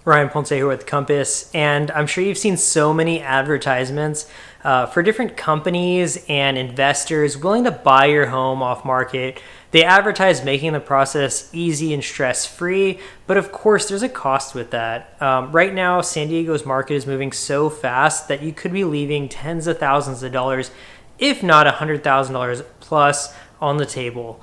Ryan Ponce here with Compass, and I'm sure you've seen so many advertisements for different companies and investors willing to buy your home off market. They advertise making the process easy and stress-free, but of course there's a cost with that. Right now, San Diego's market is moving so fast that you could be leaving tens of thousands of dollars, if not $100,000 plus on the table.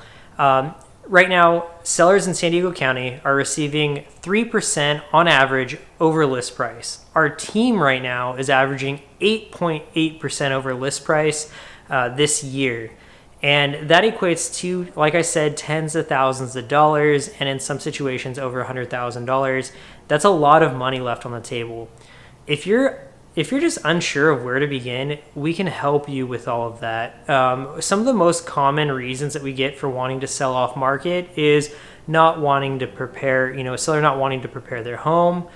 Right now, sellers in San Diego County are receiving 3% on average over list price. Our team right now is averaging 8.8% over list price this year. And that equates to, like I said, tens of thousands of dollars, and in some situations over $100,000. That's a lot of money left on the table. If you're just unsure of where to begin, we can help you with all of that. Some of the most common reasons that we get for wanting to sell off market is not wanting to prepare, a seller not wanting to prepare their home,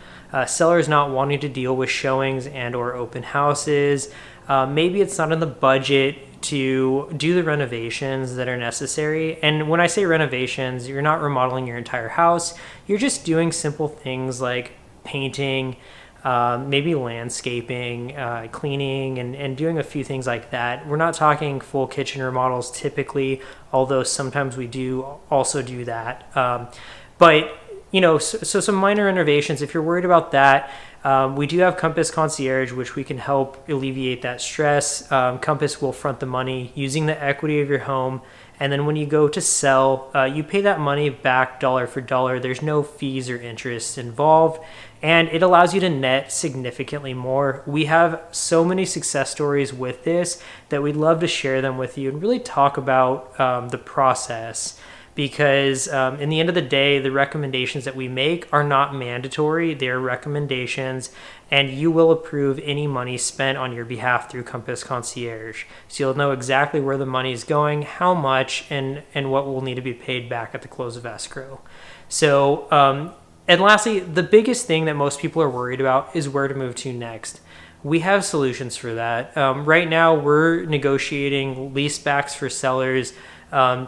sellers not wanting to deal with showings and or open houses. Maybe it's not in the budget to do the renovations that are necessary. And when I say renovations, you're not remodeling your entire house. You're just doing simple things like painting, maybe landscaping, cleaning, and doing a few things like that. We're not talking full kitchen remodels typically, although sometimes we do also do that. But so some minor renovations, if you're worried about that, we do have Compass Concierge, which we can help alleviate that stress. Compass will front the money using the equity of your home. And then when you go to sell, you pay that money back dollar for dollar. There's no fees or interest involved. And it allows you to net significantly more. We have so many success stories with this that we'd love to share them with you and really talk about the process. Because in the end of the day, the recommendations that we make are not mandatory. They're recommendations, and you will approve any money spent on your behalf through Compass Concierge. So you'll know exactly where the money is going, how much, and what will need to be paid back at the close of escrow. So, and lastly, the biggest thing that most people are worried about is where to move to next. We have solutions for that. Right now, we're negotiating leasebacks for sellers.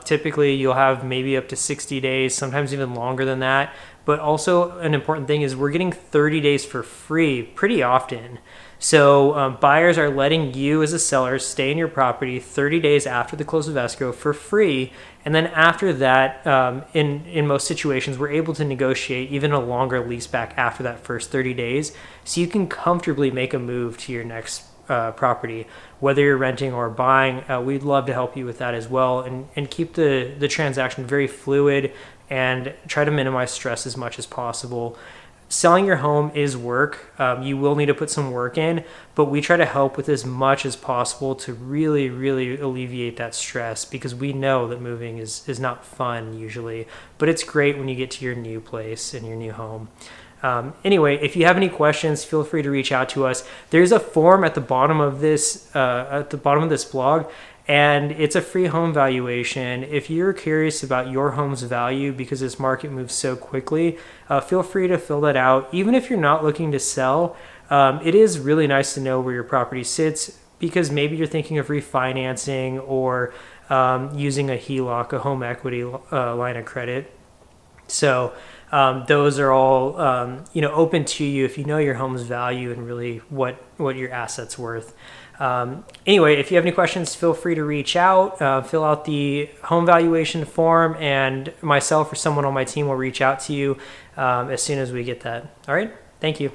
Typically, you'll have maybe up to 60 days, sometimes even longer than that. But also an important thing is we're getting 30 days for free pretty often. So buyers are letting you as a seller stay in your property 30 days after the close of escrow for free. And then after that, in most situations, we're able to negotiate even a longer lease back after that first 30 days. So you can comfortably make a move to your next property, whether you're renting or buying. We'd love to help you with that as well, and keep the transaction very fluid and try to minimize stress as much as possible. Selling your home is work. You will need to put some work in, but we try to help with as much as possible to really, really alleviate that stress, because we know that moving is not fun usually, but it's great when you get to your new place and your new home. Anyway, if you have any questions, feel free to reach out to us. There's a form at the bottom of this blog, and it's a free home valuation. If you're curious about your home's value because this market moves so quickly, feel free to fill that out. Even if you're not looking to sell, it is really nice to know where your property sits, because maybe you're thinking of refinancing or using a HELOC, a home equity line of credit. So those are all open to you if you know your home's value and really what your asset's worth. Anyway, if you have any questions, feel free to reach out, fill out the home valuation form, and myself or someone on my team will reach out to you as soon as we get that. All right. Thank you.